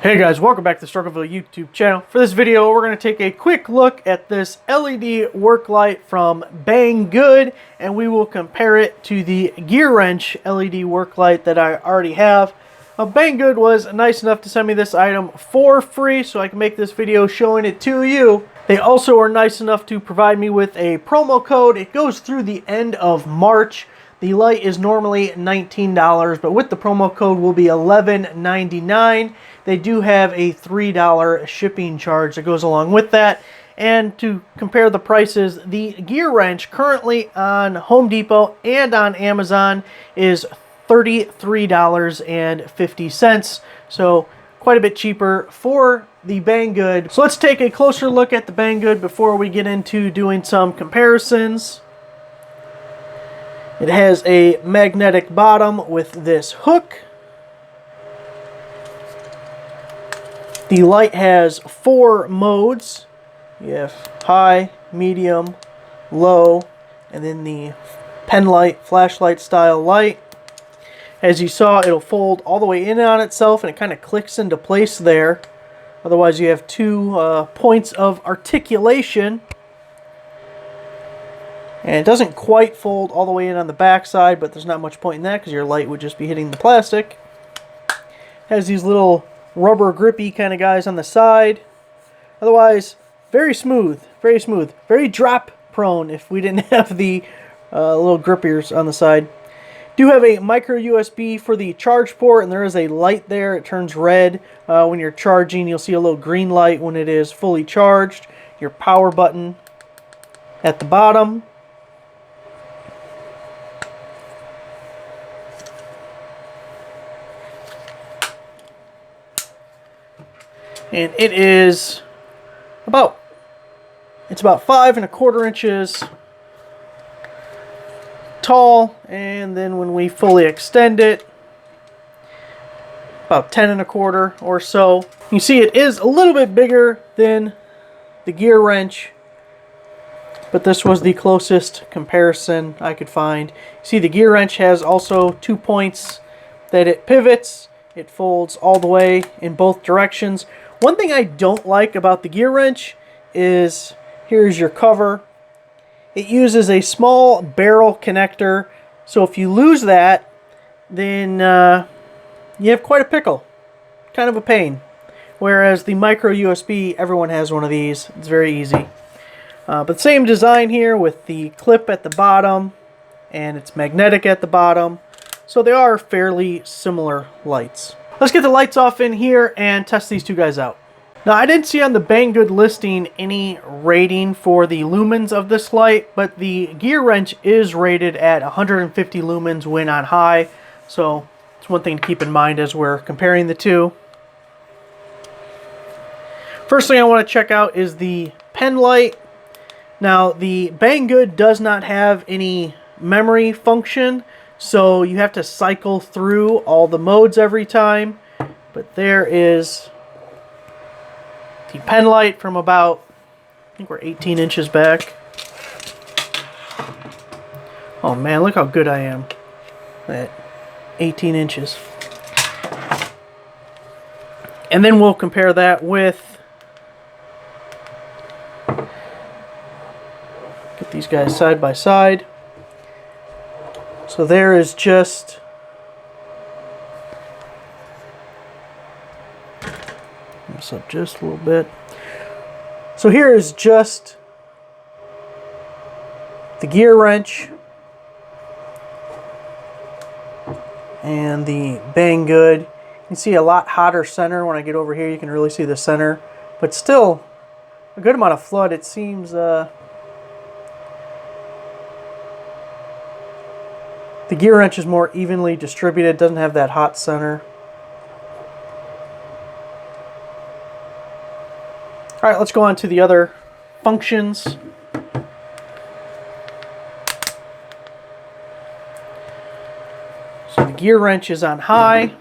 Hey guys, welcome back to the Rechargeable YouTube channel. For this video, we're going to take a quick look at this LED work light from Banggood, and we will compare it to the GearWrench LED work light that I already have. Banggood was nice enough to send me this item for free, so I can make this video showing it to you. They also are nice enough to provide me with a promo code. It goes through the end of March. The light is normally $19, but with the promo code will be $11.99. They do have a $3 shipping charge that goes along with that. And to compare the prices, the GearWrench currently on Home Depot and on Amazon is $33.50. So quite a bit cheaper for the Banggood. So let's take a closer look at the Banggood before we get into doing some comparisons. It has a magnetic bottom with this hook. The light has 4 modes. You have high, medium, low, and then the pen light, flashlight style light. As you saw, it'll fold all the way in on itself and it kind of clicks into place there. Otherwise, you have 2 points of articulation. And it doesn't quite fold all the way in on the back side, but there's not much point in that because your light would just be hitting the plastic. It has these little rubber grippy kind of guys on the side. Otherwise, very smooth, very smooth. Very drop prone if we didn't have the little grippiers on the side. Do have a micro USB for the charge port, and there is a light there. It turns red when you're charging. You'll see a little green light when it is fully charged. Your power button at the bottom. And it is about 5 1/4 inches tall, and then when we fully extend it, about 10 1/4 or so. You see it is a little bit bigger than the GearWrench, but this was the closest comparison I could find. You see the GearWrench has also 2 points that it pivots. It folds all the way in both directions. One thing I don't like about the GearWrench is, here's your cover. It uses a small barrel connector, so if you lose that, then you have quite a pickle. Kind of a pain. Whereas the micro USB, everyone has one of these. It's very easy. But same design here with the clip at the bottom, and it's magnetic at the bottom. So they are fairly similar lights. Let's get the lights off in here and test these two guys out. Now, I didn't see on the Banggood listing any rating for the lumens of this light, but the GearWrench is rated at 150 lumens when on high. So it's one thing to keep in mind as we're comparing the two. First thing I want to check out is the pen light. Now, the Banggood does not have any memory function, so you have to cycle through all the modes every time. But there is the pen light from about, I think we're 18 inches back. Oh man, look how good I am at 18 inches. And then we'll compare that with, get these guys side by side. So there is just this up just a little bit. So here is just the GearWrench and the Banggood. You can see a lot hotter center. When I get over here, you can really see the center, but still a good amount of flood. It seems the GearWrench is more evenly distributed, doesn't have that hot center. Alright, let's go on to the other functions. So the GearWrench is on high,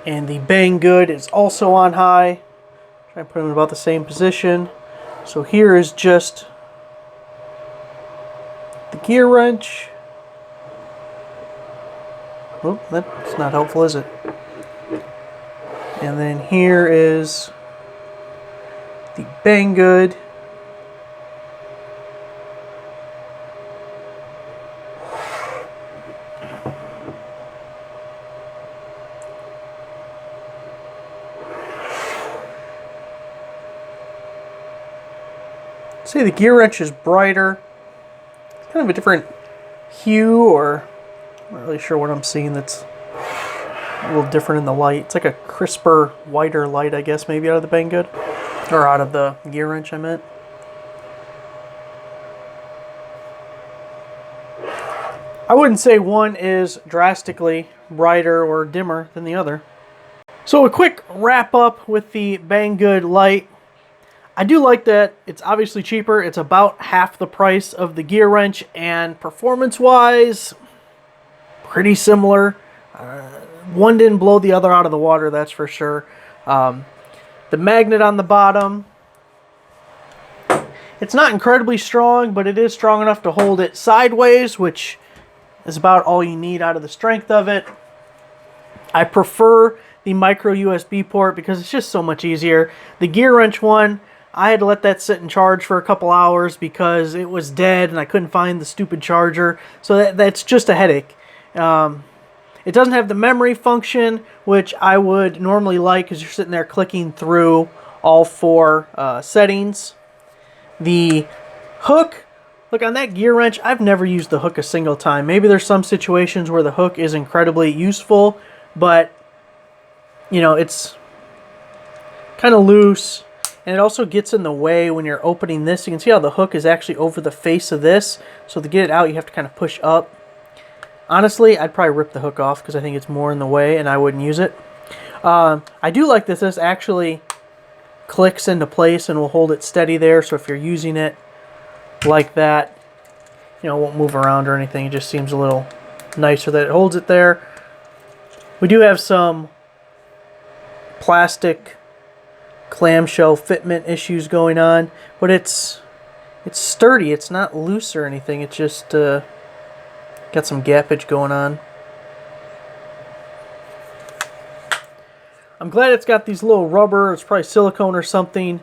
and the Banggood is also on high. Try and put them in about the same position. So here is just the GearWrench, Oh, that's not helpful, is it? And then here is the Banggood. Say the GearWrench is brighter. It's kind of a different hue, or I'm not really sure what I'm seeing that's a little different in the light. It's like a crisper, whiter light, I guess, maybe out of the Banggood. Or out of the GearWrench, I meant. I wouldn't say one is drastically brighter or dimmer than the other. So a quick wrap up with the Banggood light. I do like that it's obviously cheaper. It's about half the price of the GearWrench, and performance-wise, pretty similar. One didn't blow the other out of the water, that's for sure. The magnet on the bottom, it's not incredibly strong, but it is strong enough to hold it sideways, which is about all you need out of the strength of it. I prefer the micro USB port because it's just so much easier. The GearWrench one, I had to let that sit and charge for a couple hours because it was dead and I couldn't find the stupid charger. So that's just a headache. It doesn't have the memory function, which I would normally like because you're sitting there clicking through all four settings. The hook, look, on that GearWrench, I've never used the hook a single time. Maybe there's some situations where the hook is incredibly useful, but, you know, it's kind of loose. And it also gets in the way when you're opening this. You can see how the hook is actually over the face of this. So to get it out, you have to kind of push up. Honestly, I'd probably rip the hook off because I think it's more in the way and I wouldn't use it. I do like that this actually clicks into place and will hold it steady there. So if you're using it like that, you know, it won't move around or anything. It just seems a little nicer that it holds it there. We do have some plastic clamshell fitment issues going on, but it's sturdy. It's not loose or anything. It's just got some gappage going on. I'm glad it's got these little rubber, it's probably silicone or something,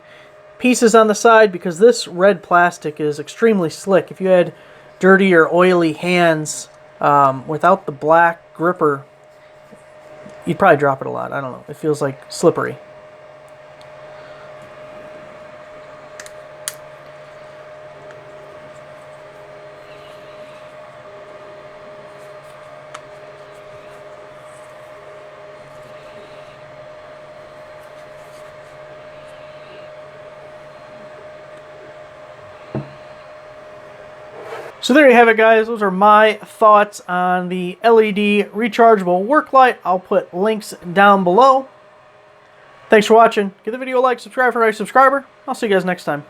pieces on the side, because this red plastic is extremely slick. If you had dirty or oily hands without the black gripper, you'd probably drop it a lot. I don't know. It feels like slippery. So there you have it, guys. Those are my thoughts on the LED rechargeable work light. I'll put links down below. Thanks for watching. Give the video a like, subscribe for a subscriber. I'll see you guys next time.